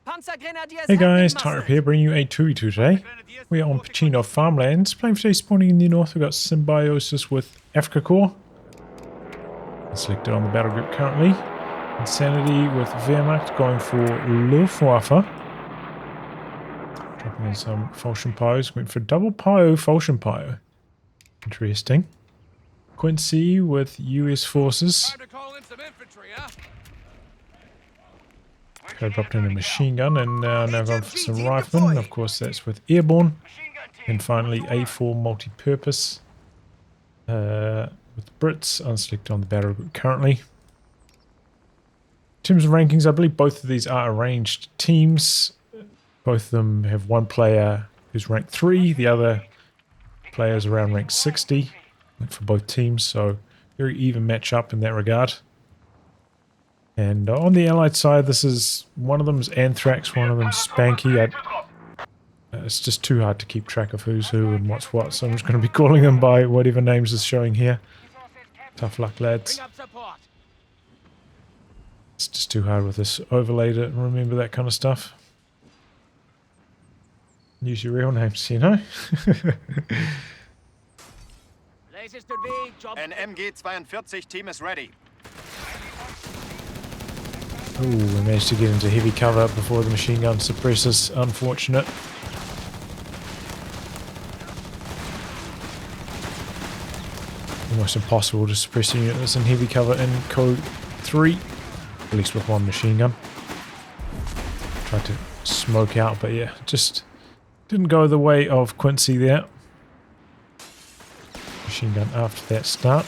Hey guys, Tyrup here, bringing you a 2v2 today. We are on Pachino Farmlands, playing for today, spawning in the north. We've got Symbiosis with Afrika Korps. Selected on the battle group currently. InSaNiedi with Wehrmacht, going for Luftwaffe. Dropping in some Falchion Pyos, went for double Pyo, Falchion Pyo. Interesting. Quincy with US forces. Dropped in a machine gun, and now going for some riflemen. Of course, that's with Airborne. And finally, A4 multi-purpose with Brits, unselected on the battle group currently. In terms of rankings, I believe both of these are arranged teams. Both of them have one player who's ranked 3, the other player is around rank 60 for both teams, so very even matchup in that regard. And on the Allied side, this is one of them is Anthrax, one of them is Spanky. It's just too hard to keep track of who's who and what's what, so I'm just going to be calling them by whatever names is showing here. Tough luck, lads. It's just too hard with this overlay to remember that kind of stuff. Use your real names, you know? An MG-42 team is ready. Ooh, we managed to get into heavy cover before the machine gun suppresses. Unfortunate. Almost impossible to suppress a unit that's in heavy cover in COH3. At least with one machine gun. Tried to smoke out, but yeah, just didn't go the way of Quincy there. Machine gun after that start.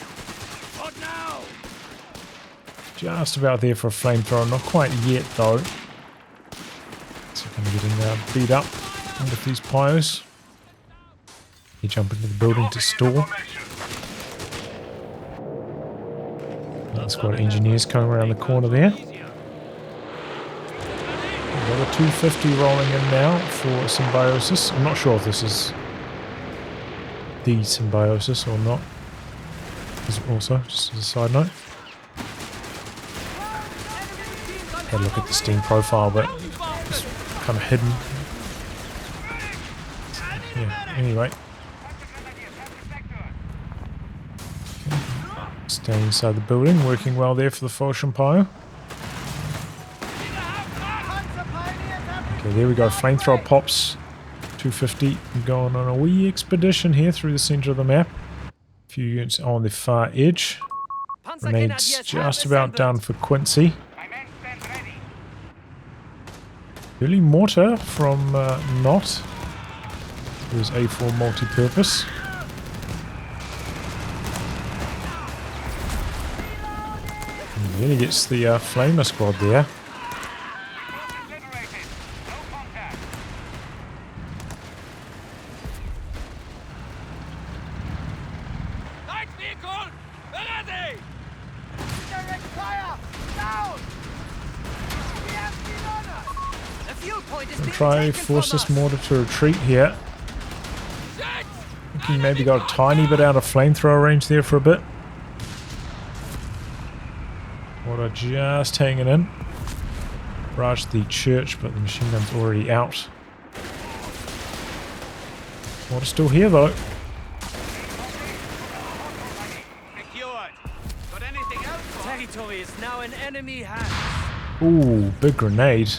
Just about there for a flamethrower, not quite yet though. So I'm getting beat up with these pyos. You jump into the building to store. Squad of engineers coming around the corner there. We've got a 250 rolling in now for Symbiosis. I'm not sure if this is the Symbiosis or not. Also, just as a side note. Had a look at the Steam profile, but it's kind of hidden. Yeah, anyway. Staying inside the building, working well there for the Falchion Pyo. Okay, there we go. Flamethrower pops. 250 going on a wee expedition here through the center of the map. A few units on the far edge. Grenades just about done for Quincy. Early mortar from Not. There's A4 multi-purpose. And then he gets the Flamer squad there. Try force this mortar to retreat here. I think he maybe got a tiny bit out of flamethrower range there for a bit. Mortar just hanging in. Barraged the church, but the machine gun's already out. Mortar's still here though. Territory is now in enemy hands. Ooh, big grenade.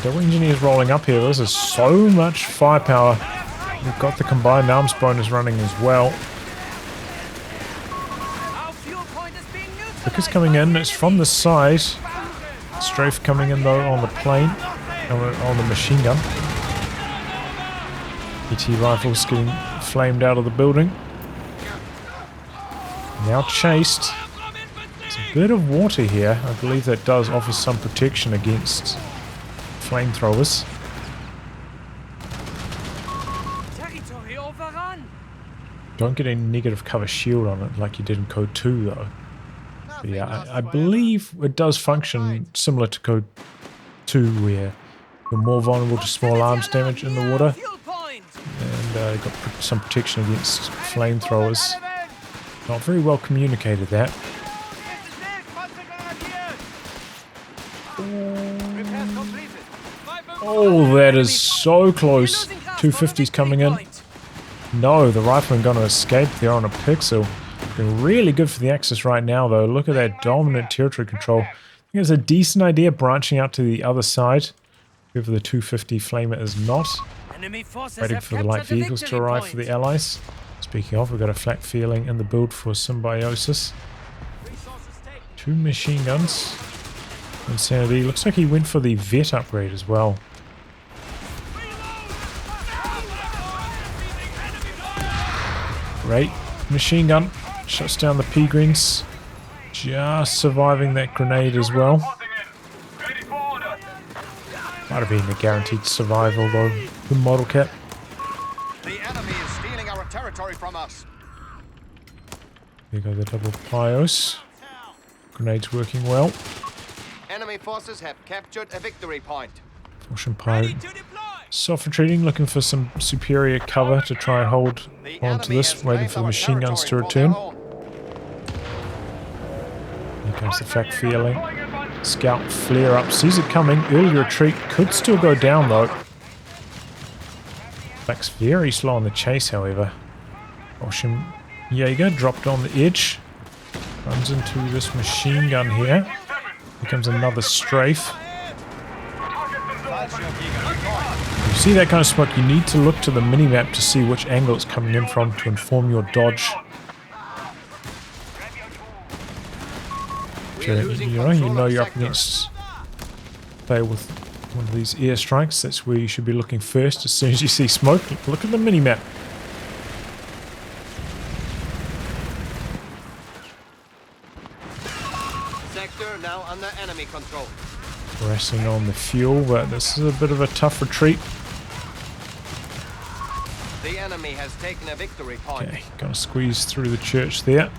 Double engineers rolling up here. This is so much firepower. We've got the combined arms bonus running as well. Because coming in, it's from the side. Strafe coming in though on the plane, on the machine gun. ET rifles getting flamed out of the building. Now chased. There's a bit of water here. I believe that does offer some protection against flamethrowers. Don't get any negative cover shield on it like you did in Code 2 though. But yeah, I believe it does function similar to Code 2 where you're more vulnerable to small arms damage in the water. And got some protection against flamethrowers. Not very well communicated, that. Oh, that is so close. 250s coming in. No, the rifleman going to escape. They're on a pixel. Looking really good for the Axis right now, though. Look at that dominant territory control. I think it's a decent idea branching out to the other side. Whoever the 250 flamer is not. Waiting for the light vehicles to arrive for the Allies. Speaking of, we've got a flak feeling in the build for Symbiosis. 2 machine guns. InSaNiedi. Looks like he went for the vet upgrade as well. Great. Machine gun. Shuts down the P-Greens. Just surviving that grenade as well. Might have been a guaranteed survival though, the model cap. The enemy is stealing our territory from us. There go the double Pios. Grenades working well. Enemy forces have captured a victory point. Fortune Pio. Soft retreating, looking for some superior cover to try and hold on to this, waiting for the machine guns to return. Here comes the flak feeling. Scout flare up, sees it coming. Early retreat could still go down though. Flak's very slow on the chase, however. Ocean Jaeger dropped on the edge. Runs into this machine gun here. Here comes another strafe. You see that kind of smoke, you need to look to the minimap to see which angle it's coming in from to inform your dodge. You know you're up against player with one of these airstrikes. That's where you should be looking first as soon as you see smoke. Look at the minimap. Sector now under enemy control. Pressing on the fuel, but this is a bit of a tough retreat. The enemy has taken a victory point. Okay, gonna squeeze through the church there.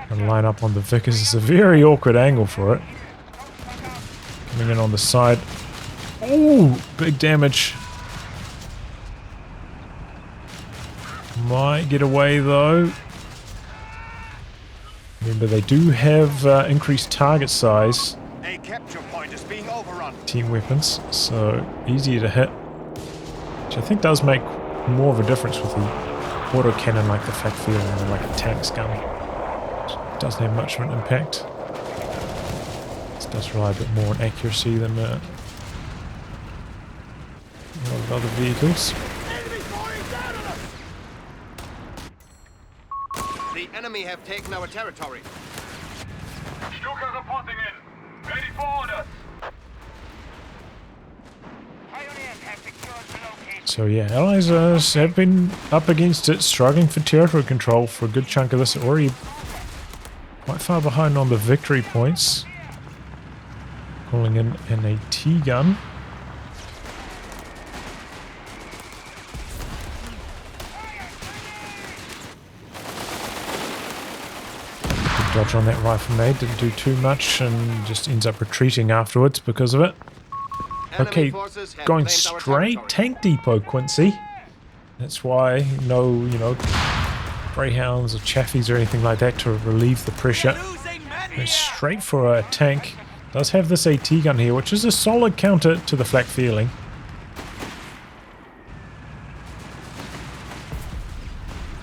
And line up on the Vickers. It's a very awkward angle for it. Coming in on the side. Ooh, big damage. Might get away though. Remember, they do have increased target size. A capture point is being overrun. Team weapons, so easier to hit. Which I think does make more of a difference with the autocannon like the flak feeling than like a tank's gun. Doesn't have much of an impact. This does rely a bit more on accuracy than a lot of other vehicles. The enemy have taken our territory. Stuka reporting in. Ready for orders. So yeah, Allies have been up against it, struggling for territory control for a good chunk of this. Already quite far behind on the victory points. Calling in an AT gun. Good dodge on that rifleman, didn't do too much and just ends up retreating afterwards because of it. Okay, going straight tank depot, Quincy. That's why no, Greyhounds or Chaffies or anything like that to relieve the pressure. Goes straight for a tank. Does have this AT gun here, which is a solid counter to the flak feeling.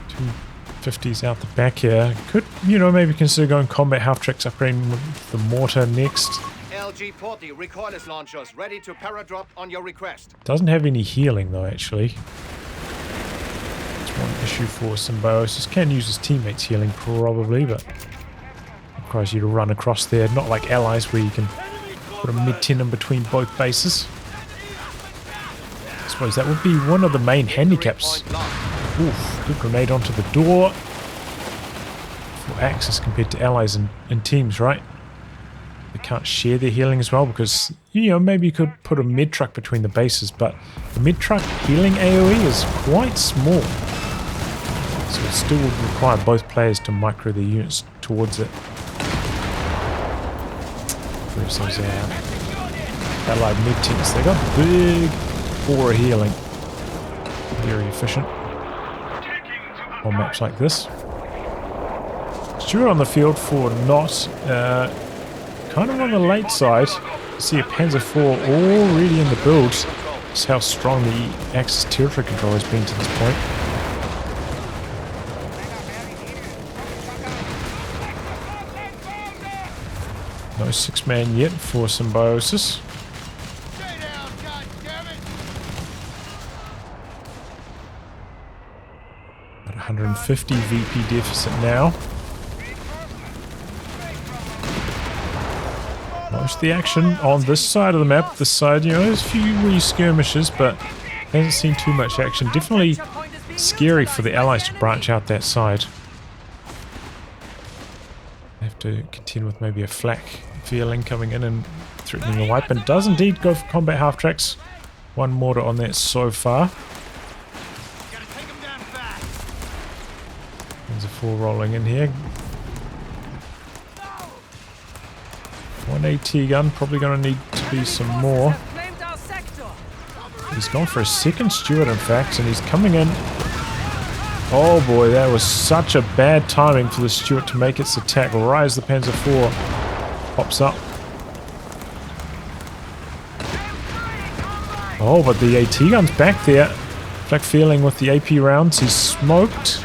.250s out the back here. Could, maybe consider going combat half tracks, upgrading with the mortar next. LG-40 recoilless launchers ready to paradrop on your request. Doesn't have any healing though, actually. That's one issue for Symbiosis. Can use his teammates' healing probably, but requires you to run across there. Not like Allies where you can put a mid-10 in between both bases. I suppose that would be one of the main handicaps. Oof, good grenade onto the door. For Axis compared to Allies and teams, right? They can't share their healing as well because, maybe you could put a med truck between the bases, but the med truck healing AoE is quite small. So it still would require both players to micro their units towards it. Where's those Allied med tanks? They got big aura healing. very efficient on maps like this. Stuart on the field for not kind of on the late side. You see a Panzer IV already in the build. Just how strong the Axis territory control has been to this point. No 6-man yet for Symbiosis. At 150 VP deficit now. Most of the action on this side of the map. This side, you know, there's a few wee skirmishes, but hasn't seen too much action. Definitely scary for the Allies to branch out that side. They have to contend with maybe a flak feeling coming in and threatening a wipe, and does indeed go for combat half-tracks. One mortar on that so far. There's a 4 rolling in here. One AT gun, probably going to need to be some more. He's gone for a second Stuart, in fact, and he's coming in. Oh boy, that was such a bad timing for the Stuart to make its attack right as the Panzer IV pops up. Oh, but the AT gun's back there. Flak feeling with the AP rounds. He's smoked.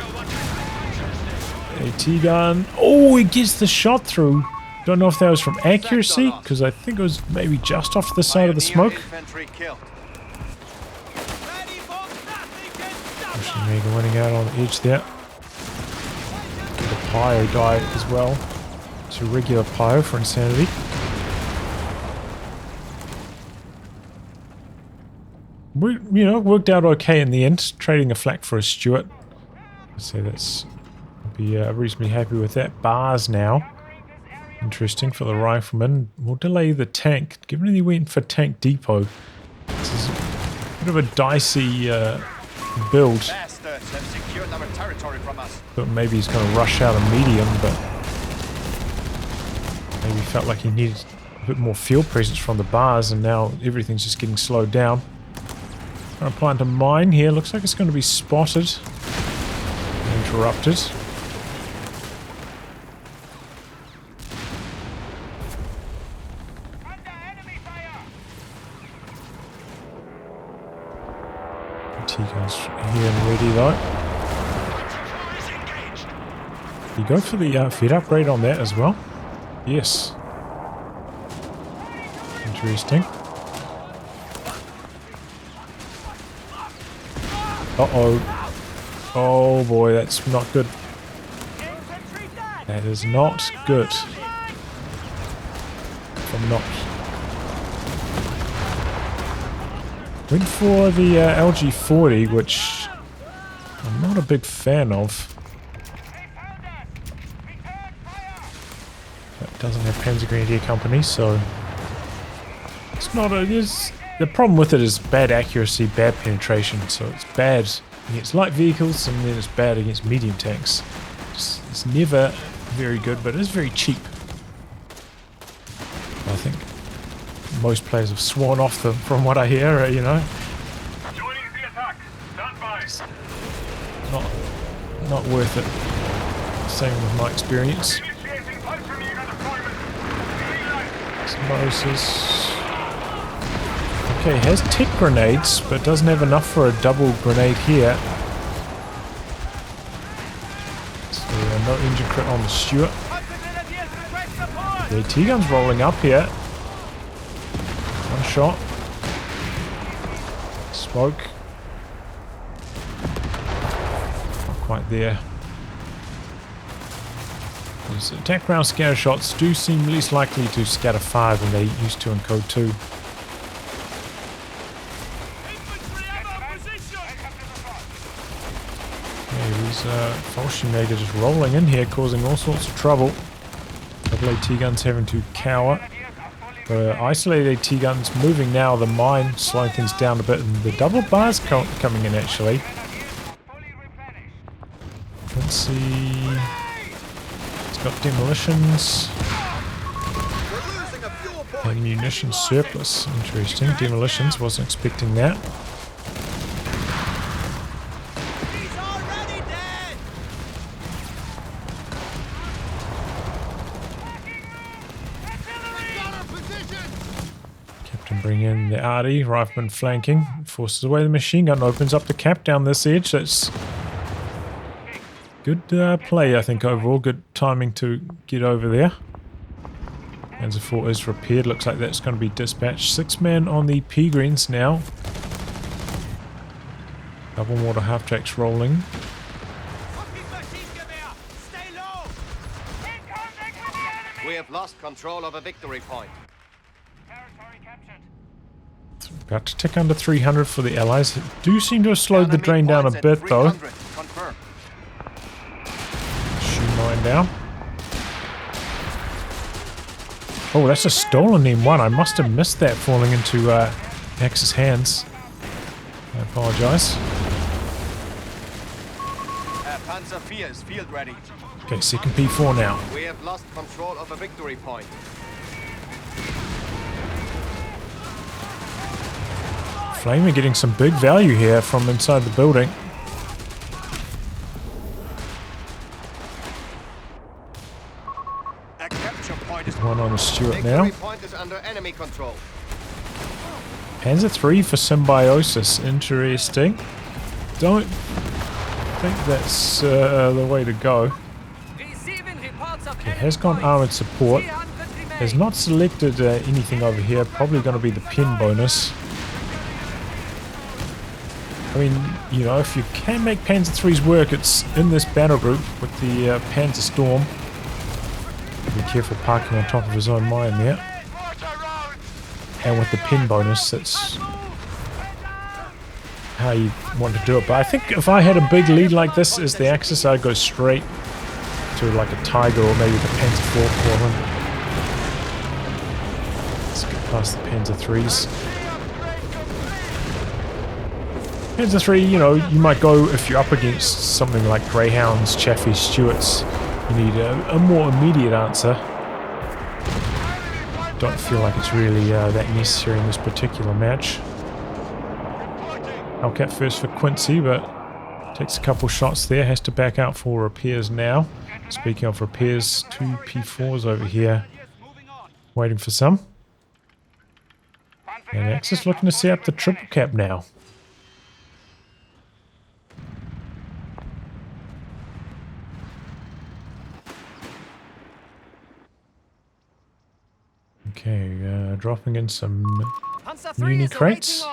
AT gun. Oh, he gets the shot through. Don't know if that was from accuracy, because I think it was maybe just off the side of the smoke. Mega winning out on the edge there. The Pyro died as well. It's a regular Pyro for InSaNiedi. Worked out okay in the end, trading a flak for a Stuart. I'd say that's... I'll be reasonably happy with that. Bars now. Interesting for the rifleman. We'll delay the tank, given he went for tank depot. This is a bit of a dicey build. Thought maybe he's going to rush out a medium, but maybe felt like he needed a bit more field presence from the bars, and now everything's just getting slowed down. Trying to plant a mine here. Looks like it's going to be spotted. Interrupted. T-guns here and ready though. You go for the feed upgrade on that as well? Yes. Interesting. Uh-oh. Oh boy, that's not good. That is not good. I'm not. Went for the LG40, which I'm not a big fan of. It doesn't have Panzer Grenadier Company, so it's not a... the problem with it is bad accuracy, bad penetration, so it's bad against light vehicles, and then it's bad against medium tanks. It's never very good, but it is very cheap. I think most players have sworn off them, from what I hear, you know. Joining the attack. Stand by. Not worth it. Same with my experience. Initiating Pachino deployment. Symbiosis. Okay, has tech grenades, but doesn't have enough for a double grenade here. So no engine crit on the Stuart. The AT gun's rolling up here. One shot. Smoke. Not quite there. These attack round scatter shots do seem least likely to scatter far than they used to in Code 2. Yeah, these Farmlands just rolling in here, causing all sorts of trouble. Double AT guns having to cower. Isolated AT guns moving now, the mine slowing things down a bit, and the double bars coming in actually. Let's see. It's got demolitions. And munition surplus. Interesting. Demolitions, wasn't expecting that. Bring in the RD, rifleman flanking, forces away the machine gun, opens up the cap down this edge. That's good play, I think, overall. Good timing to get over there. Panzer IV is repaired. Looks like that's going to be dispatched. 6 men on the P-Greens now. Double mortar half-tracks rolling. We have lost control of a victory point. About to tick under 300 for the Allies. Do seem to have slowed the drain down a bit, though. Shoot mine down. Oh, that's a stolen M1. I must have missed that falling into Axis hands. I apologize. Panzer IV is field ready. Okay, second P4 now. We have lost control of a victory point. Flamer getting some big value here from inside the building. A capture point is One on the Stuart now. victory point is under enemy control. Panzer III for Symbiosis. Interesting. Don't think that's the way to go. It has gone armored support. Has not selected anything over here. Probably going to be the pin bonus. I mean, you know, if you can make Panzer III's work, it's in this battle group with the Panzer Storm. Be careful parking on top of his own mine there. And with the pin bonus, that's how you want to do it. But I think if I had a big lead like this as the Axis, I'd go straight to like a Tiger or maybe the Panzer IV Corvin. Let's get past the Panzer IIIs. Panzer III, you know, you might go if you're up against something like Greyhounds, Chaffees, Stuarts. You need a more immediate answer. Don't feel like it's really that necessary in this particular match. Hellcat first for Quincy, but takes a couple shots there. Has to back out for repairs now. Speaking of repairs, 2 P4s over here. Waiting for some. And Axis looking to set up the triple cap now. Okay, dropping in some muni crates.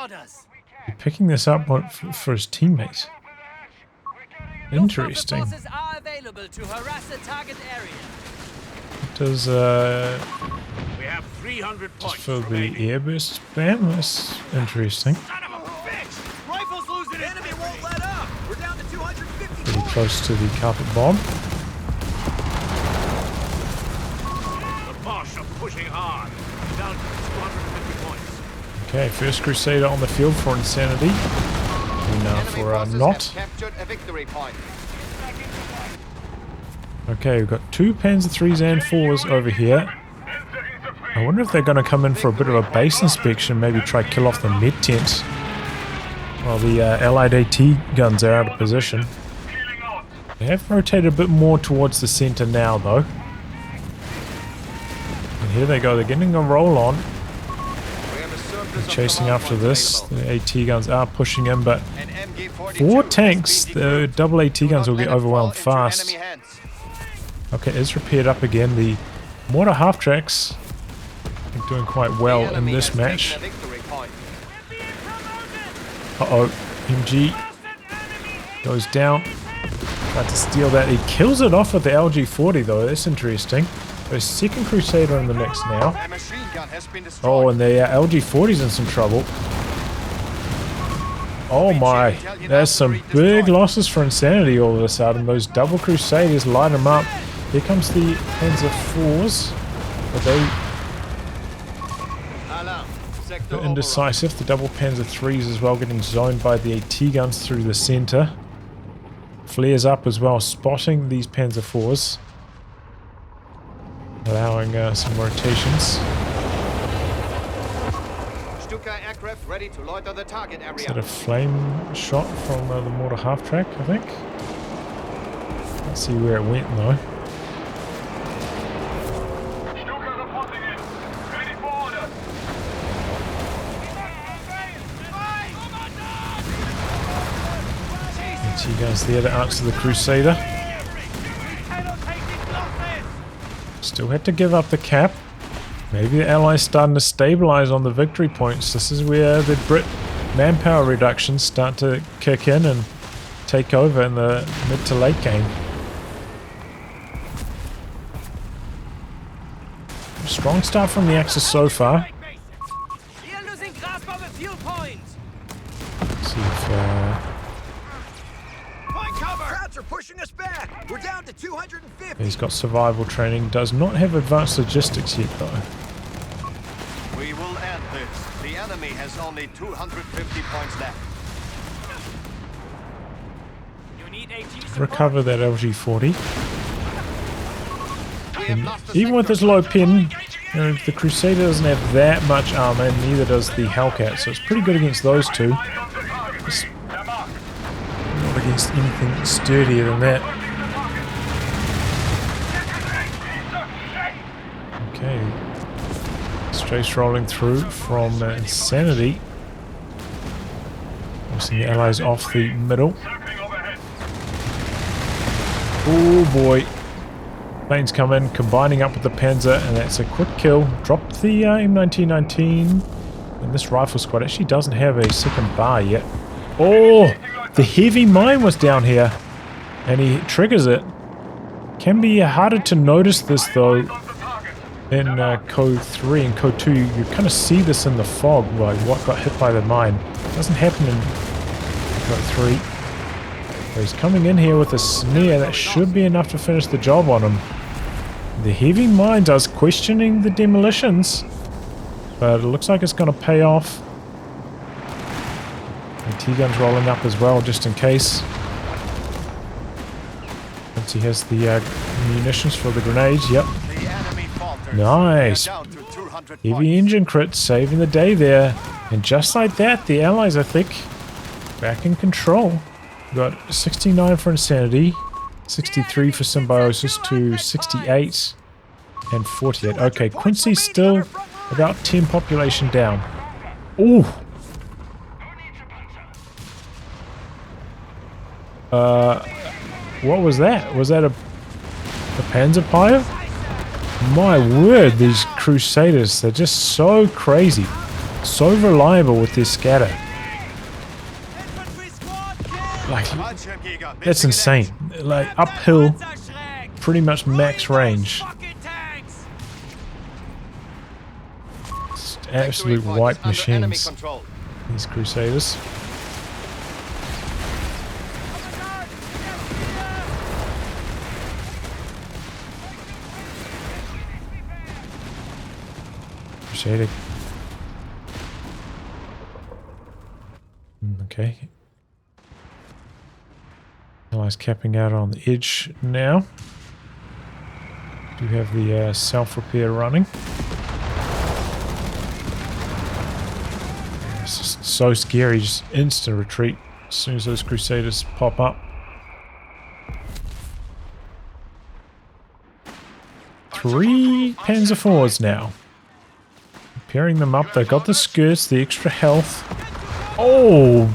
He's picking this up for his teammate. Interesting. Does We have 300 just points for the remaining. airburst spam? That's interesting. Rifles losing it. Enemy won't let up. We're down to 250. Pretty close to the carpet bomb. The Bosch are pushing hard. Down to 250 points. Okay, first Crusader on the field for InSaNiedi. And now Enemy for forces Not. have captured a victory point. Okay, we've got 2 Panzer IIIs and 4s over here. I wonder if they're going to come in for a bit of a base inspection, maybe try kill off the mid tent while the Allied AT guns are out of position. They have rotated a bit more towards the center now, though. And here they go, they're getting a roll on. They're chasing after this. The AT guns are pushing in, but 4 tanks, the double AT guns will get overwhelmed fast. Okay, it's repaired up again. The mortar half-tracks are doing quite well in this match. Uh-oh, MG goes down. Tried to steal that. He kills it off with the LG-40 though, that's interesting. There's second Crusader in the mix now. Oh, and the LG-40's in some trouble. Oh my, there's some big losses for InSaNiedi all of a sudden. Those double Crusaders light them up. Here comes the Panzer IVs. But they're indecisive. The double Panzer IIIs as well getting zoned by the AT guns through the center. Flares up as well, spotting these Panzer IVs. Allowing some rotations. Aircraft ready to loiter the target area. Is that a flame shot from the mortar half-track, I think? Let's see where it went though. T-guns there to answer the Crusader. Still had to give up the cap. Maybe the Allies starting to stabilize on the victory points. This is where the Brit manpower reductions start to kick in and take over in the mid to late game. Strong start from the Axis so far. See if Are pushing us back. We're down to 250. he's got survival training. Does not have advanced logistics yet though. We will end this. The enemy has only 250 points left. You need AT Recover that LG-40. We have lost the Even with sector. his low pin, you know, the Crusader doesn't have that much armor, and neither does the Hellcat, so it's pretty good against those two. Just not against anything sturdier than that. Okay. Strafe rolling through from InSaNiedi. Forcing the Allies off the middle. Oh boy. Planes come in, combining up with the Panzer, and that's a quick kill. Dropped the M1919. And this rifle squad actually doesn't have a second bar yet. Oh! The heavy mine was down here. And he triggers it. Can be harder to notice this though in COH3 and COH2. You kind of see this in the fog, like what got hit by the mine. It doesn't happen in COH3. So he's coming in here with a snare. That should be enough to finish the job on him. The heavy mine does questioning the demolitions, but it looks like it's going to pay off. And T-guns rolling up as well, just in case. Once he has the munitions for the grenades, yep. The enemy falters. Nice. We are down to 200 Heavy points. engine crit, saving the day there. And just like that, the Allies, I think, back in control. We got 69 for InSaNiedi, 63 for Symbiosis to 68 and 48. Okay, Quincy's still about 10 population down. Ooh! What was that? Was that a Panzerpire? My word, these Crusaders, they're just so crazy. So reliable with their scatter. Like, that's insane. Like, uphill, pretty much max range. Just absolute Victory white points under enemy machines, control. these Crusaders. Crusader. Okay. Allies capping out on the edge now. Do have the self-repair running. It's just so scary, just instant retreat as soon as those Crusaders pop up. 3 Panzer IVs now. Pairing them up, they've got the skirts, the extra health. Oh!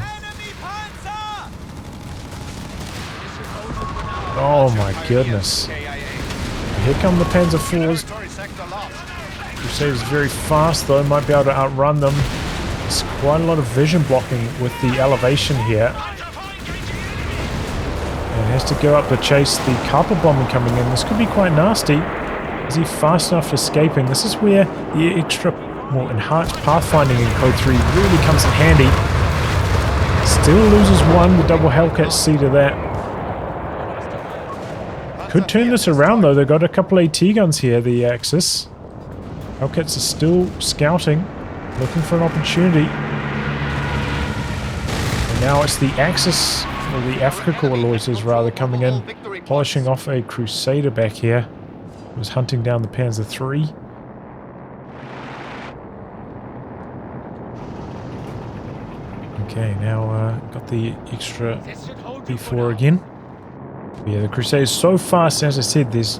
Oh my goodness. Here come the Panzer IVs. Territory sector lost. Crusader's very fast though, might be able to outrun them. There's quite a lot of vision blocking with the elevation here. And has to go up to chase the carpet bombing coming in. This could be quite nasty. Is he fast enough escaping? This is where the extra, well, enhanced pathfinding in COH3 really comes in handy. Still loses one, the double Hellcat see to that. Could turn this around though, they've got a couple AT guns here, the Axis. Hellcats are still scouting, looking for an opportunity. And now it's the Axis, or the Afrika Corps rather, coming in, polishing off a Crusader back here. Was hunting down the Panzer III. Okay, now got the extra B4 again. Yeah, the Crusaders so fast, as I said, there's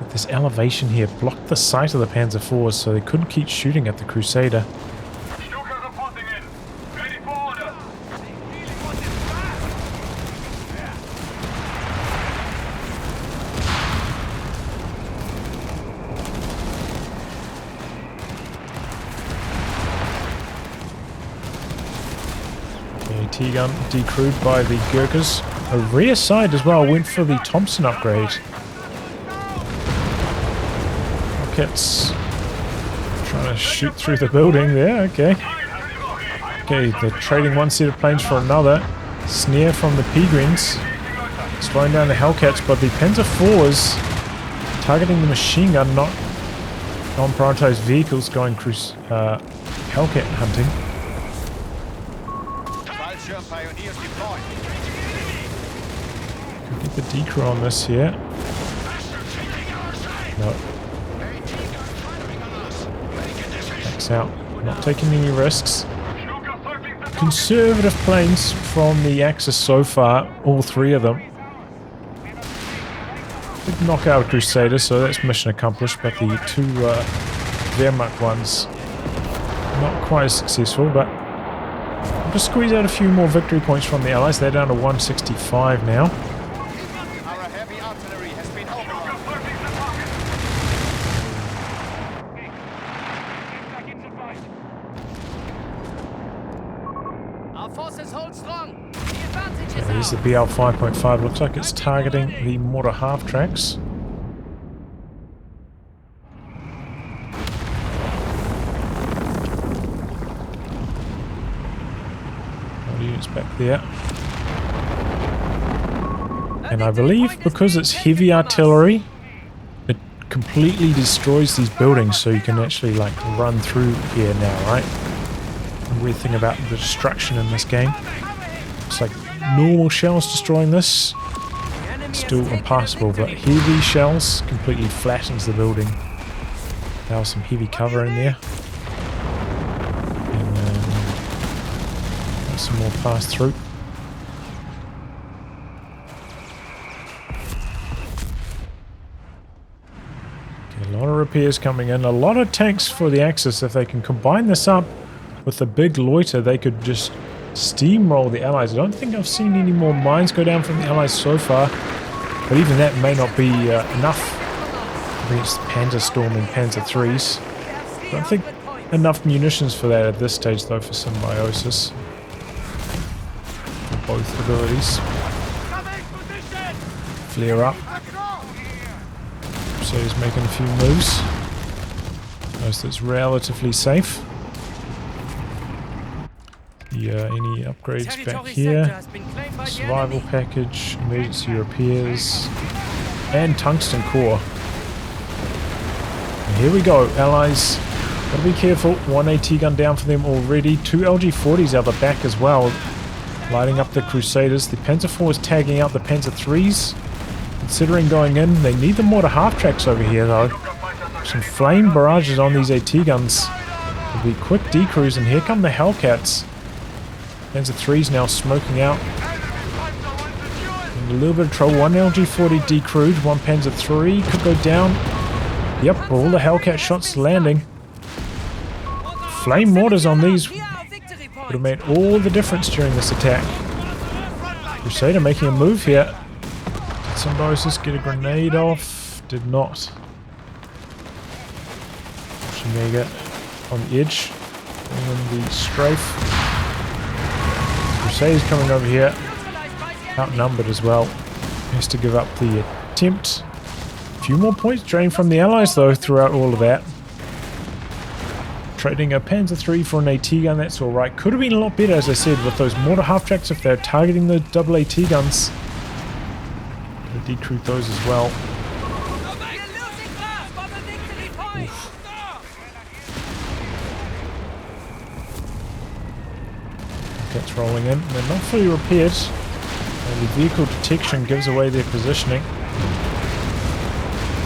this elevation here blocked the sight of the Panzer IVs, so they couldn't keep shooting at the Crusader. AT gun decrewed by the Gurkhas. A rear side as well went for the Thompson upgrade. Rockets trying to shoot through the building there, okay. Okay, they're trading one set of planes for another. Snare from the Peregrines. Slowing down the Hellcats, but the Panzer IVs targeting the machine gun, not non-prioritized vehicles going Hellcat hunting. Fallschirm pioneers deployed. Could get the decrew on this here. No. Max out. Not taking any risks. Conservative planes from the Axis so far, all three of them. Did knock out a Crusader, so that's mission accomplished, but the two Wehrmacht ones not quite as successful, but we'll just squeeze out a few more victory points from the Allies. They're down to 165 now. Our heavy artillery has been overrun. Our forces hold strong. The advantage is Here's the ours. BL 5.5. Looks like it's targeting the mortar half tracks. More units back there. And I believe because it's heavy artillery, it completely destroys these buildings, so you can actually like run through here now, right? The weird thing about the destruction in this game. It's like normal shells destroying this, still impassable, but heavy shells completely flattens the building. There was some heavy cover in there. And there's some more pass through. Okay, a lot of repairs coming in, a lot of tanks for the Axis. If they can combine this up with the big loiter, they could just steamroll the Allies. I don't think I've seen any more mines go down from the Allies so far, but even that may not be enough against Panzer Storm and Panzer IIIs. I don't think enough munitions for that at this stage though for Symbiosis. For both abilities. Flare up. So he's making a few moves. Most it's relatively safe. Any upgrades back here, survival package, emergency repairs, and tungsten core. And here we go, Allies. Gotta be careful. One AT gun down for them already. Two LG-40s out the back as well, lighting up the Crusaders. The Panzer IV is tagging out the Panzer IIIs. Considering going in, they need the mortar half tracks over here though. Some flame barrages on these AT guns. There'll be quick decrews, and here come the Hellcats. Panzer III's now smoking out. In a little bit of trouble. One LG-40 decrewed. One Panzer III could go down. Yep, all the Hellcat shots landing. Flame mortars on these would have made all the difference during this attack. Crusader making a move here. Did Symbiosis get a grenade off? Did not. Omega on the edge. And then the strafe. Crusader's coming over here, outnumbered as well. Has to give up the attempt. A few more points drained from the Allies though throughout all of that. Trading a Panzer III for an AT gun, that's alright. Could have been a lot better, as I said, with those mortar half tracks if they're targeting the double AT guns. They decrewed those as well. Oof. That's rolling in. They're not fully repaired. And the vehicle detection gives away their positioning.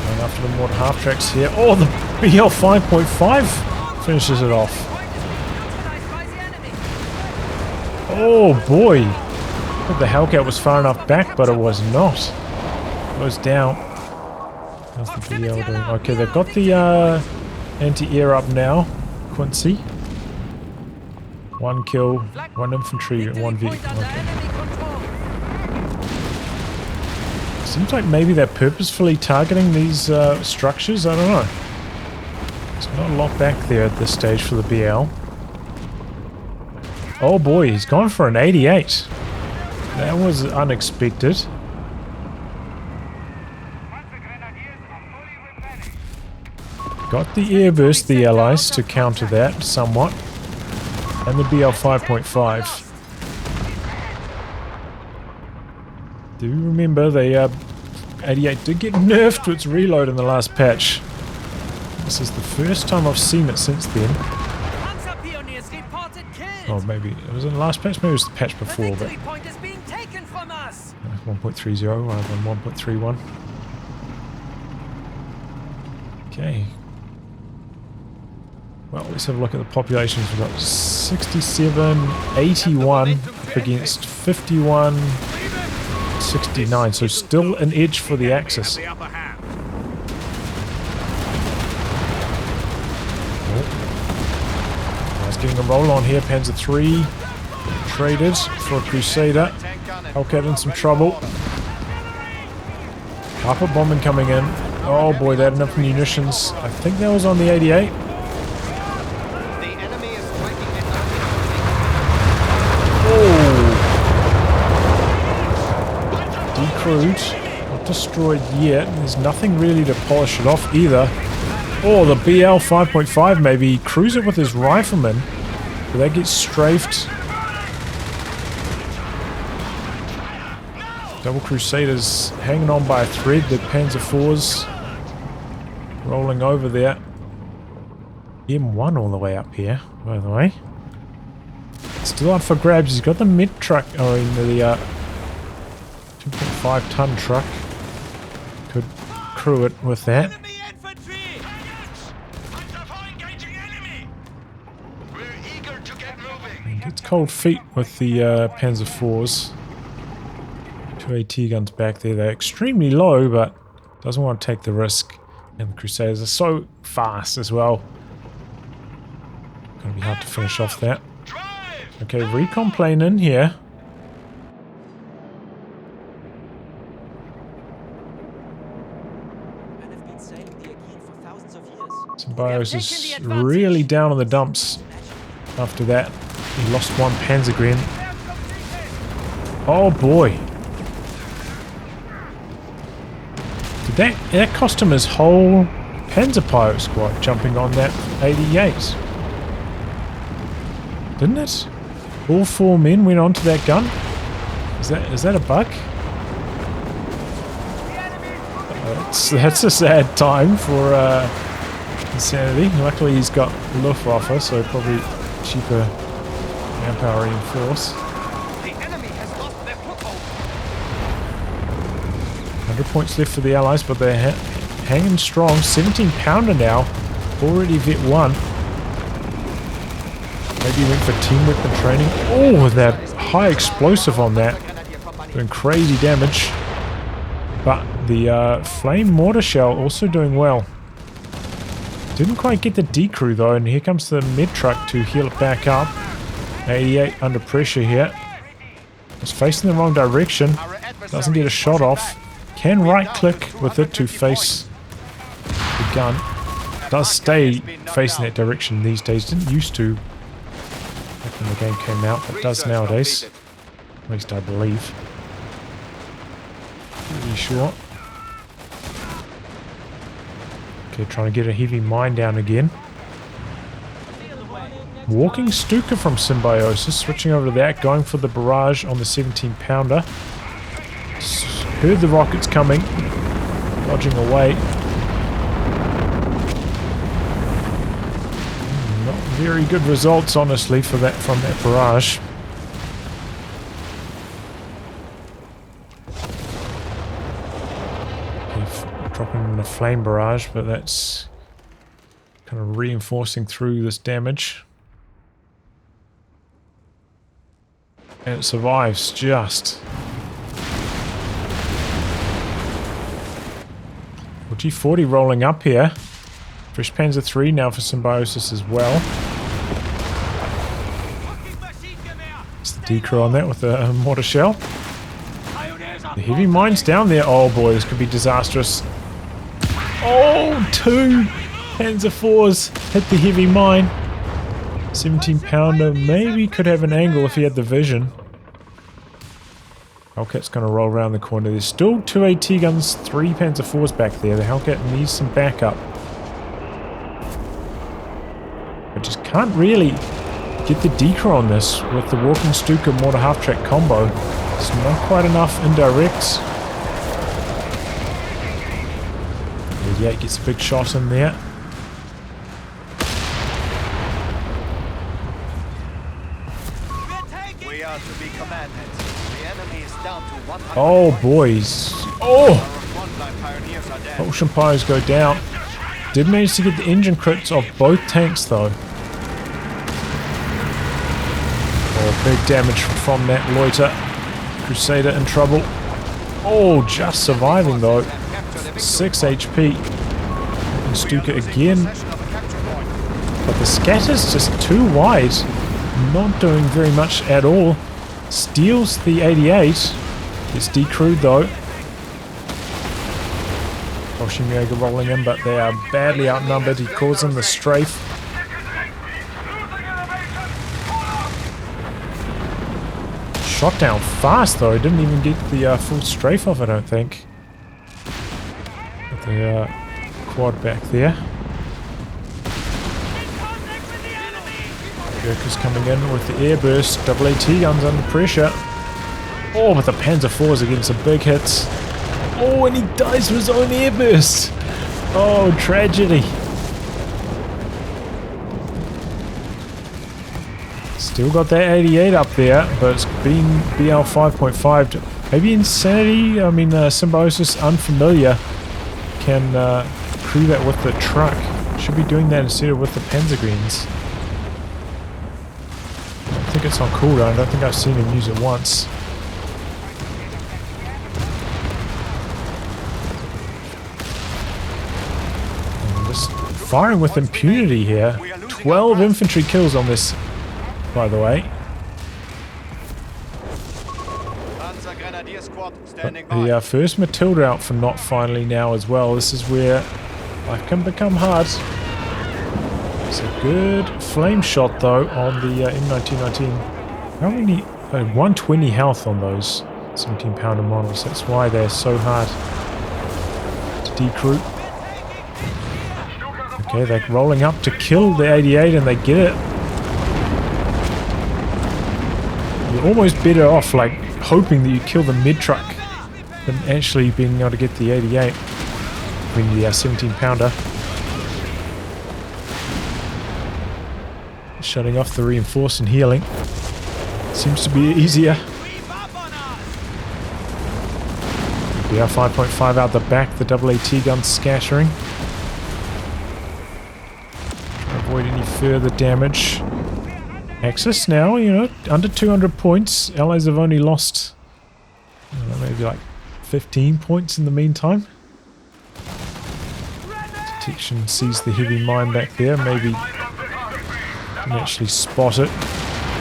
Going after the mortar half tracks here. Oh, the BL 5.5 finishes it off. Oh boy! I thought the Hellcat was far enough back, but it was not. It was down. How's the BL doing? Okay, they've got the anti-air up now. Quincy. One kill, one infantry, and one vehicle. Okay. Seems like maybe they're purposefully targeting these structures. I don't know. There's not a lot back there at this stage for the BL. Oh boy, he's gone for an 88. That was unexpected. Got the airburst, the allies, to counter that somewhat. And the BL 5.5. Do remember the 88 did get nerfed to its reload in the last patch. This is the first time I've seen it since then. Oh, maybe it was in the last patch, maybe it was the patch before, but 1.30 rather than 1.31. Okay. Well, let's have a look at the populations. We've got 67, 81 up against 51, 69. So still an edge for the Axis. Getting a roll on here. Panzer III traded for a Crusader. Hellcat in some trouble. Harper bombing coming in. Oh boy, they had enough munitions. I think that was on the 88. Oh! Decrewed. Not destroyed yet. There's nothing really to polish it off either. Oh, the BL 5.5 maybe. Cruise it with his rifleman. But that gets strafed. Double Crusaders hanging on by a thread. The Panzer IVs rolling over there. M1 all the way up here, by the way. Still up for grabs. He's got the mid truck, or in the 2.5 ton truck. Could crew it with that. Gets cold feet with the Panzer IVs. 2 AT guns back there. They're extremely low, but doesn't want to take the risk. And the Crusaders are so fast as well. Gonna be hard to finish off that. Okay, recon plane in here. Symbiosis is really down in the dumps after that. He lost one Panzergren. Oh boy. Did that cost him his whole Panzer Pirate squad jumping on that 88? Didn't it? All 4 men went onto that gun? Is that a bug? That's a sad time for InSaNiedi. Luckily he's got Luftwaffe, so probably cheaper manpower reinforce. The enemy has lost their foothold. 100 points left for the Allies, but they're hanging strong. 17 pounder now. Already Vet 1. Maybe went for team weapon training. Oh, that high explosive on that. Doing crazy damage. But the flame mortar shell also doing well. Didn't quite get the decrew though, and here comes the mid truck to heal it back up. 88 under pressure here. It's facing the wrong direction. Doesn't get a shot off. Can right click with it to face the gun. Does stay facing that direction these days. Didn't used to back when the game came out, but does nowadays. At least I believe. Pretty sure. Okay, trying to get a heavy mine down again. Walking Stuka from Symbiosis, switching over to that, going for the barrage on the 17 pounder. Heard the rockets coming, dodging away. Not very good results, honestly, for that from that barrage. Dropping in a flame barrage, but that's kind of reinforcing through this damage. And it survives just. Well, G40 rolling up here. Fresh Panzer III now for Symbiosis as well. It's the decrew on that with a mortar shell. The heavy mine's down there. Oh boy, this could be disastrous. Oh, 2 Panzer IVs hit the heavy mine. 17 pounder maybe could have an angle if he had the vision. Hellcat's going to roll around the corner. There's still 2 AT guns, 3 Panzer IVs back there. The Hellcat needs some backup. I just can't really get the decoy on this with the Walking Stuka mortar half-track combo. It's not quite enough indirects. 88 gets a big shot in there. We are to be commanded. The enemy is down to 100. Oh, boys. Oh! Our frontline pioneers are dead. Ocean Pyres go down. Did manage to get the engine crits off both tanks, though. Oh, big damage from that loiter. Crusader in trouble. Oh, just surviving, though. 6 HP. And Stuka again. But the scatter's just too wide. Not doing very much at all. Steals the 88. Gets decrewed though. Oshimyaga rolling in, but they are badly outnumbered. He calls in the strafe. Shot down fast though. Didn't even get the full strafe off, I don't think. Got the quad back there. Gurkha's coming in with the airburst. Double AT guns under pressure. Oh, but the Panzer IVs are getting some big hits. Oh, and he dies with his own airburst. Oh, tragedy. Still got that 88 up there, but it's been BL 5.5. Maybe InSaNiedi, I mean Symbiosis, unfamiliar, can crew that with the truck. Should be doing that instead of with the Panzergreens. I think it's on cooldown. I don't think I've seen him use it once. And just firing with impunity here. 12 infantry kills on this, by the way. The first Matilda out for not finally now as well. This is where life can become hard. It's a good flame shot though on the M1919. How many? 120 health on those 17 pounder models. That's why they're so hard to decrew. Okay, they're rolling up to kill the 88 and they get it. You're almost better off like hoping that you kill the mid truck than actually being able to get the 88 when the 17 pounder. Shutting off the reinforce and healing. Seems to be easier. BR 5.5 out the back, the double AT gun scattering. Avoid any further damage. Axis now, you know, under 200 points. Allies have only lost maybe like 15 points in the meantime. Detection sees the heavy mine back there. Maybe can actually spot it.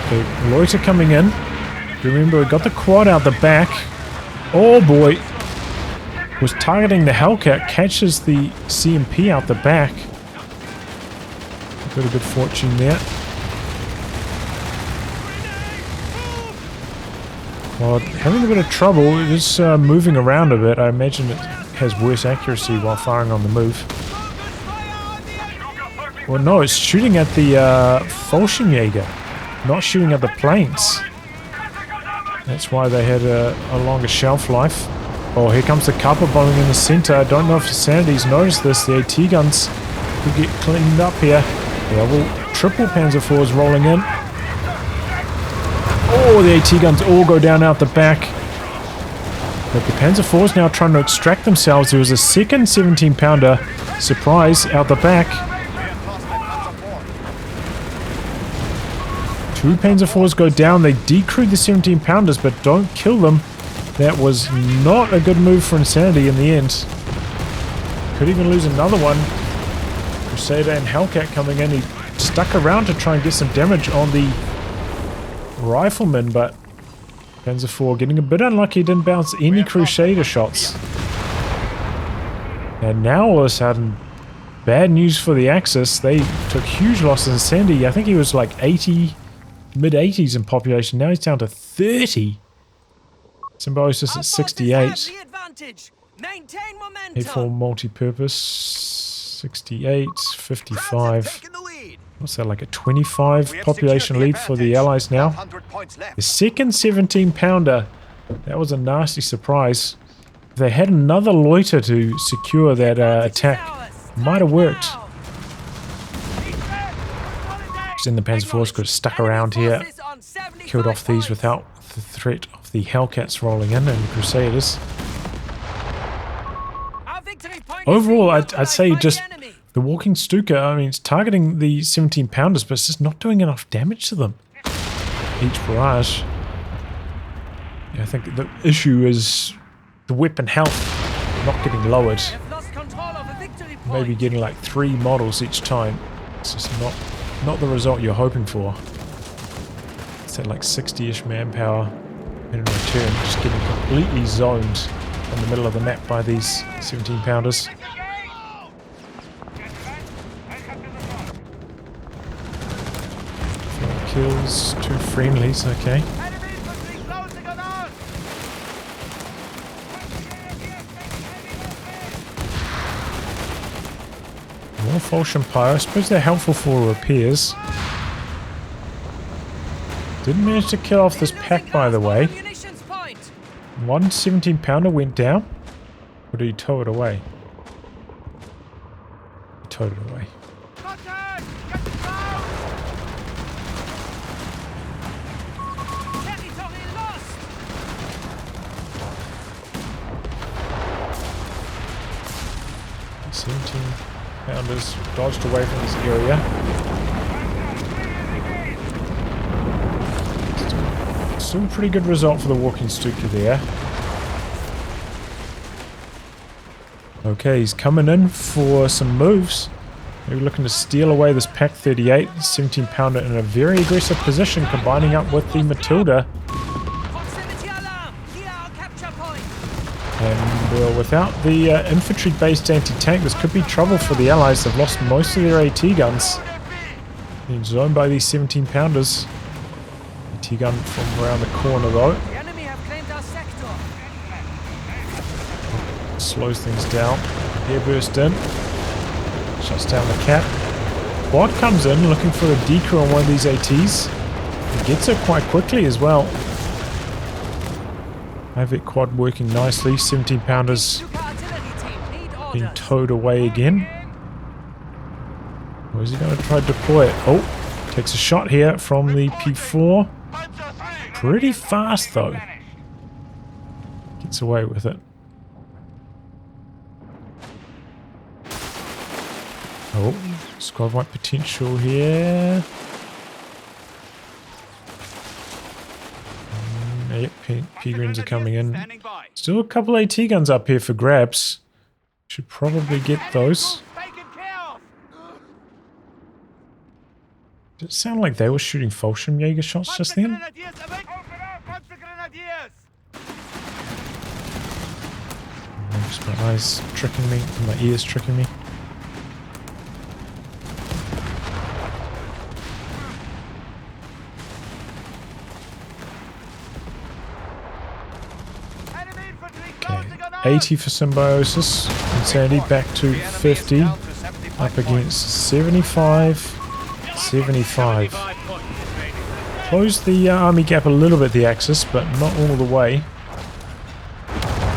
Okay, loiter coming in. Remember, we got the quad out the back. Oh boy. Was targeting the Hellcat. Catches the CMP out the back. Got a good fortune there. Quad having a bit of trouble. It is moving around a bit. I imagine it has worse accuracy while firing on the move. Well, no, it's shooting at the Fallschirmjäger, not shooting at the planes. That's why they had a longer shelf life. Oh, here comes the Kappa bombing in the center. I don't know if InSaNiedi's noticed this. The AT guns will get cleaned up here. Yeah, well, triple Panzer IVs rolling in. Oh, the AT guns all go down out the back. But the Panzer IVs now trying to extract themselves. There was a second 17 pounder surprise out the back. 2 Panzer IVs go down. They decrew the 17 pounders, but don't kill them. That was not a good move for InSaNiedi in the end. Could even lose another one. Crusader and Hellcat coming in. He stuck around to try and get some damage on the rifleman, but Panzer IV getting a bit unlucky. Didn't bounce any Crusader shots. And now all of a sudden, Bad news for the Axis. They took huge losses in Sandy. I think he was like 80, mid-80s in population. Now he's down to 30. Symbiosis at 68. A4 multi-purpose, 68, 55. What's that, like a 25 population lead for the Allies now? The second 17-pounder. That was a nasty surprise. If they had another loiter to secure that attack, might have worked. Then the Panzer Force could have stuck around here, killed off these without the threat of the Hellcats rolling in and the Crusaders. Overall, I'd say just the walking Stuka, I mean, it's targeting the 17-pounders, but it's just not doing enough damage to them. Each barrage. Yeah, I think the issue is the weapon health not getting lowered. Maybe getting like 3 models each time. It's just not the result you're hoping for. It's at like 60-ish manpower. And in return, just getting completely zoned in the middle of the map by these 17-pounders. 4 kills, 2 friendlies, okay. More Falchion Pyro. I suppose they're helpful for repairs. Didn't manage to kill off this pack, by the way. One 17-pounder went down. Or did he tow it away? He towed it away. Pounders dodged away from this area. Still a pretty good result for the walking Stuka there. Okay, he's coming in for some moves. Maybe looking to steal away this Pack 38, 17-pounder in a very aggressive position, combining up with the Matilda. And without the infantry-based anti-tank, this could be trouble for the Allies. They've lost most of their AT guns. Being zoned by these 17-pounders. AT gun from around the corner, though. Slows things down. Air burst in. Shuts down the cap. Quad comes in, looking for a decoy on one of these ATs. He gets it quite quickly as well. Havoc quad working nicely. 17-pounders being towed away again. Or is he going to try to deploy it? Oh, takes a shot here from the P4. Pretty fast though. Gets away with it. Oh, squad wipe potential here. Yep, P-Greens are coming in. Still a couple AT guns up here for grabs. Should probably get those. Did it sound like they were shooting Falchion Jaeger shots just then? Just my eyes tricking me, my ears tricking me. Okay, 80 for Symbiosis. InSaNiedi back to 50. Up against 75. 75. Closed the army gap a little bit, the Axis, but not all the way.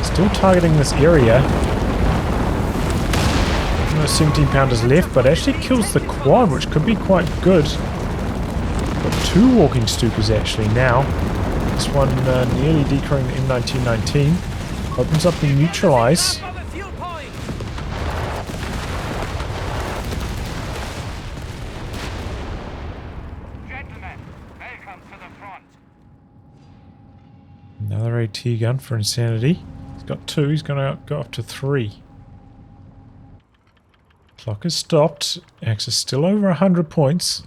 Still targeting this area. No 17-pounders left, but actually kills the quad, which could be quite good. Got 2 walking Stukas actually now. This one nearly decoying the M1919. Opens up the neutralize. Another AT gun for InSaNiedi. He's got 2, he's going to go up to 3. Clock has stopped. Axis still over 100 points.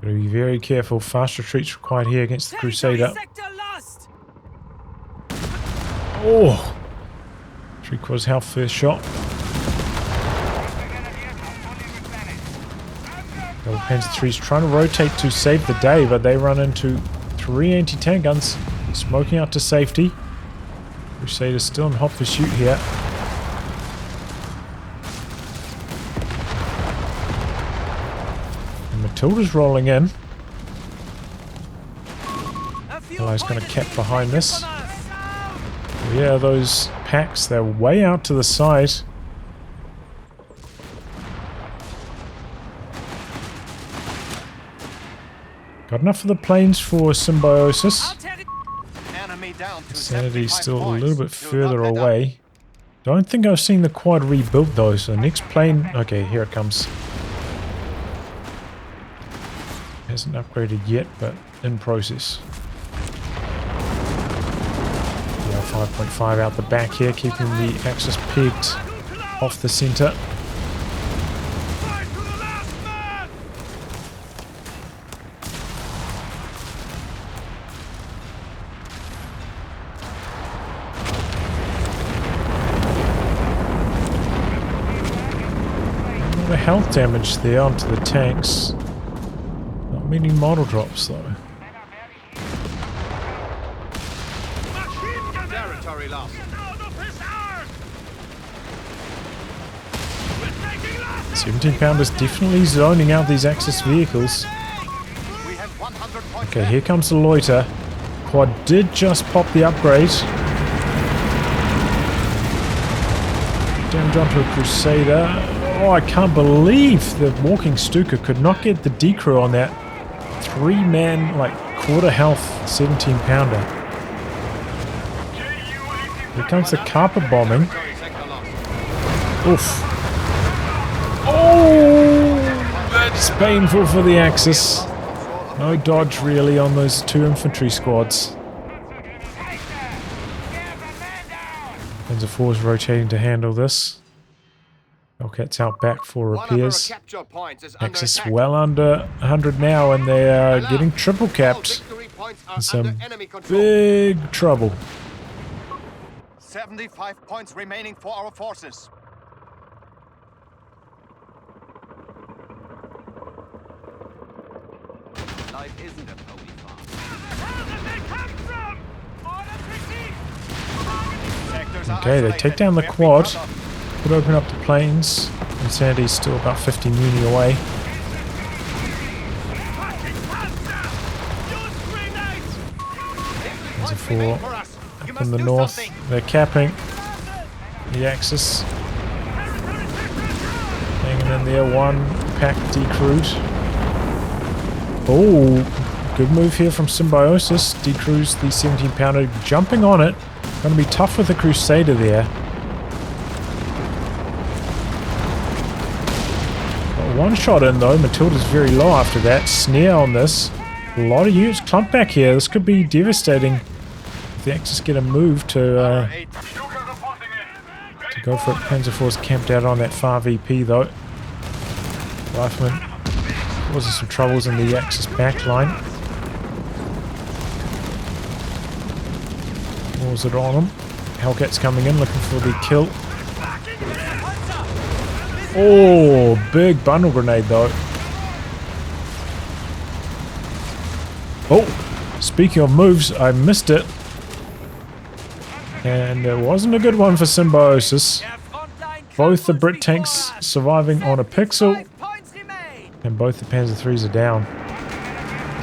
Gotta be very careful. Fast retreats required here against the Crusader. Oh! 3/4 health first shot. The Panzer III's trying to rotate to save the day, but they run into 3 anti-tank guns, smoking out to safety. Crusaders still in hot pursuit here. And Matilda's rolling in. Allies going to cap behind this. Yeah, those packs, they're way out to the side. Got enough of the planes for Symbiosis. InSaNiedi's still a little bit further away. Don't think I've seen the quad rebuilt though, so next plane... Okay, here it comes. Hasn't upgraded yet, but in process. Yeah, 5.5 out the back here, keeping the axis pegged off the center. Health damage there onto the tanks. Not many model drops though. Territory lost. 17-pounders definitely zoning out these Axis vehicles. Okay, here comes the loiter. Quad did just pop the upgrade. Damage onto a Crusader. Oh, I can't believe the walking Stuka could not get the decrew on that 3-man, like, quarter health 17-pounder. Here comes the carpet bombing. Oof. Oh, that's painful for the Axis. No dodge really on those 2 infantry squads. Panzer IV's rotating to handle this. Hellcat's out back for repairs. Axis well under 100 now, and they are getting triple capped. In some big trouble. 75 points remaining for our forces. Life isn't a pony farm. Okay, they take down the quad. Could open up the planes. InSaNiedi's still about 15 uni away. Panzer IV up in the north. They're capping the Axis. Hanging in there, 1 pack decrewed. Oh, good move here from Symbiosis. Decrews the 17-pounder, jumping on it. Going to be tough with the Crusader there. One shot in though, Matilda's very low after that. Snare on this. A lot of units clumped back here. This could be devastating if the Axis get a move to go for it. Panzer IV's camped out on that far VP though. Rifleman causing some troubles in the Axis backline. Pours it on him. Hellcat's coming in looking for the kill. Oh, big bundle grenade though. Oh, speaking of moves, I missed it. And it wasn't a good one for Symbiosis. Both the Brit tanks surviving on a pixel. And both the Panzer IIIs are down.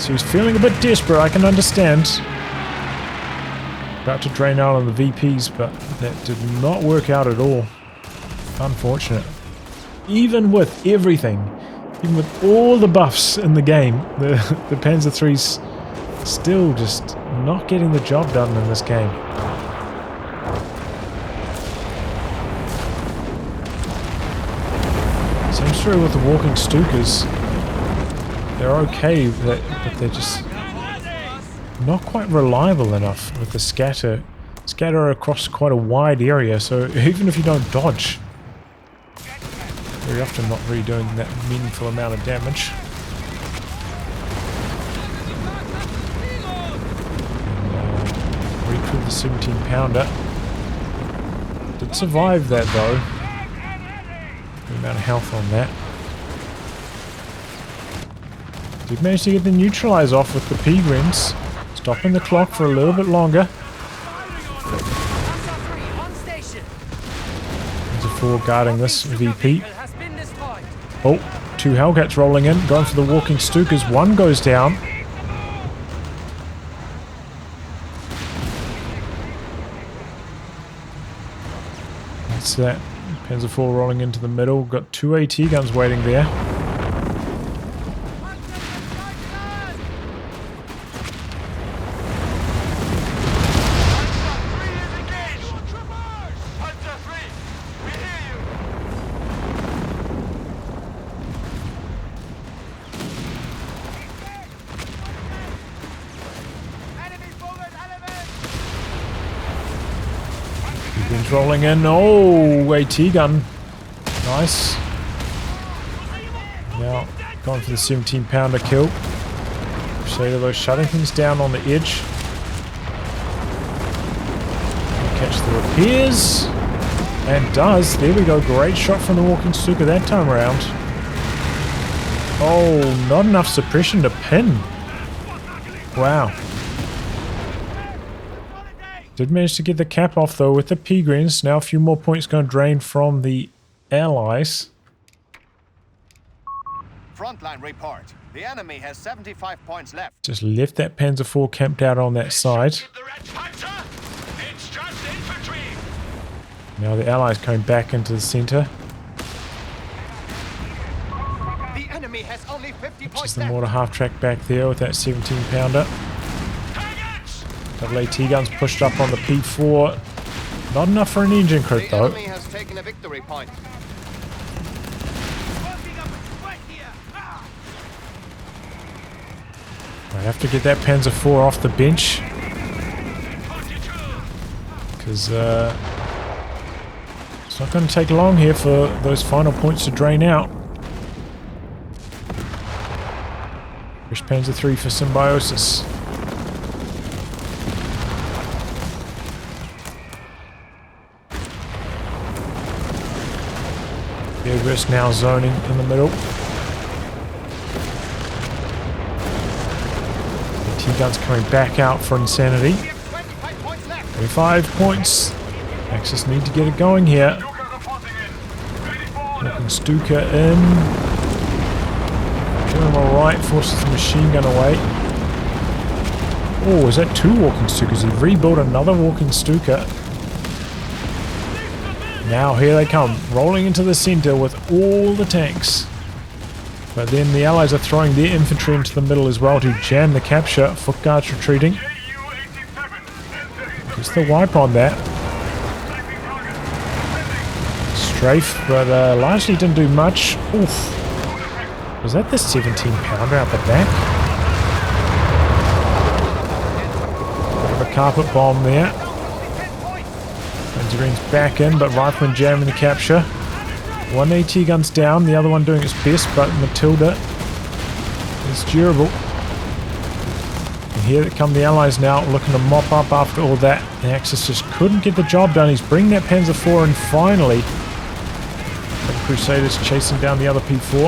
So he's feeling a bit desperate, I can understand. About to drain out on the VPs, but that did not work out at all. Unfortunate. Even with everything, even with all the buffs in the game, the Panzer III's still just not getting the job done in this game. Same story with the walking Stukas. They're okay, but they're just not quite reliable enough with the scatter across quite a wide area, so even if you don't dodge, very often not really doing that meaningful amount of damage. Recruit the 17-pounder. Did survive that though. The amount of health on that. Did manage to get the neutralize off with the P-Grins. Stopping the clock for a little bit longer. There's a 4 guarding this VP. Oh, 2 Hellcats rolling in. Going for the walking Stukas. 1 goes down. That's that. Panzer 4 rolling into the middle. Got 2 AT guns waiting there. He's rolling in. Oh, AT gun. Nice. Now, going for the 17-pounder kill. Crusader though shutting things down on the edge. Catch the repairs. And does. There we go. Great shot from the walking Stuka that time around. Oh, not enough suppression to pin. Wow. Did manage to get the cap off though with the P-Grins. Now a few more points going to drain from the Allies. Frontline report. The enemy has 75 points left. Just left that Panzer IV camped out on that side. Now the Allies coming back into the centre. The enemy has only 50 points Just the left. mortar half track back there with that 17-pounder. Double AT guns pushed up on the P4. Not enough for an engine crit though. The enemy has taken a victory point. I have to get that Panzer IV off the bench. Because it's not going to take long here for those final points to drain out. Fresh Panzer III for Symbiosis. Airburst now zoning in the middle. T-guns coming back out for InSaNiedi. 25 points. Axis need to get it going here. Walking Stuka in. Doing alright, forces the machine gun away. Oh, is that 2 walking Stukas? He rebuilt another walking Stuka. Now here they come, rolling into the centre with all the tanks. But then the Allies are throwing their infantry into the middle as well to jam the capture. Foot guards retreating. Just the wipe on that. Strafe, but largely didn't do much. Oof. Was that the 17-pounder out the back? Bit of a carpet bomb there. Panzerines back in, but Rifleman jamming the capture. 1 AT gun's down, the other one doing its best, but Matilda is durable. And here come the Allies now, looking to mop up after all that. The Axis just couldn't get the job done. He's bringing that Panzer IV in finally. The Crusaders chasing down the other P4. We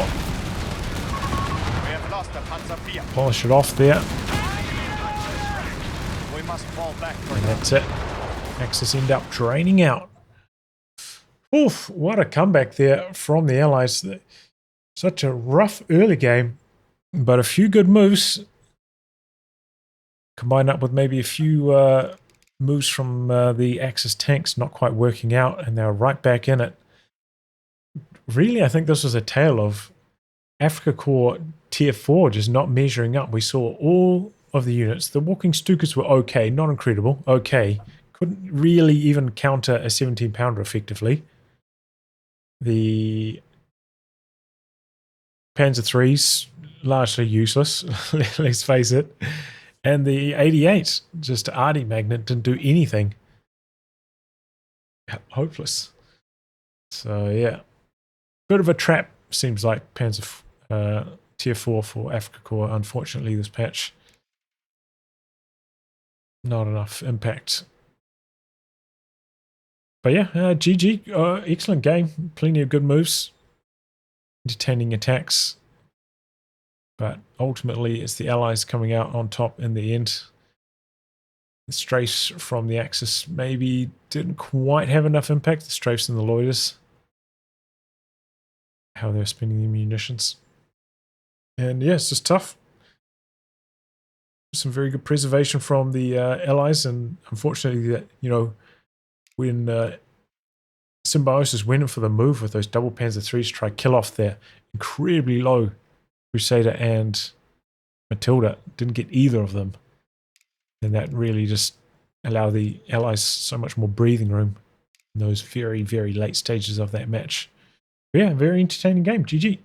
have lost the Panzer IV. Polish it off there. We must fall back for And now. that's it. Axis end up draining out. Oof, what a comeback there from the Allies. Such a rough early game, but a few good moves. Combined up with maybe a few moves from the Axis tanks not quite working out, and they're right back in it. Really, I think this was a tale of Afrika Korps Tier 4 just not measuring up. We saw all of the units. The walking Stukas were okay, not incredible, okay. Couldn't really even counter a 17-pounder effectively. The Panzer III's largely useless, let's face it. And the 88, just arty magnet, didn't do anything. Hopeless. So yeah, bit of a trap seems like Panzer Tier 4 for Afrika Korps. Unfortunately, this patch, not enough impact. But yeah, GG, excellent game. Plenty of good moves, entertaining attacks. But ultimately, it's the Allies coming out on top in the end. The strafes from the Axis maybe didn't quite have enough impact. The strafes and the loiters. How they're spending their munitions. And yeah, it's just tough. Some very good preservation from the Allies, and unfortunately, that when Symbiosis went in for the move with those double Panzer IIIs to try kill off their incredibly low Crusader and Matilda, didn't get either of them, and that really just allowed the Allies so much more breathing room in those very, very late stages of that match. But yeah, very entertaining game. GG.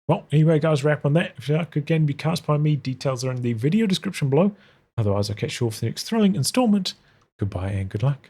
Well, anyway, guys, wrap on that. If you like, again, be cast by me. Details are in the video description below. Otherwise, I'll catch you all for the next thrilling installment. Goodbye and good luck.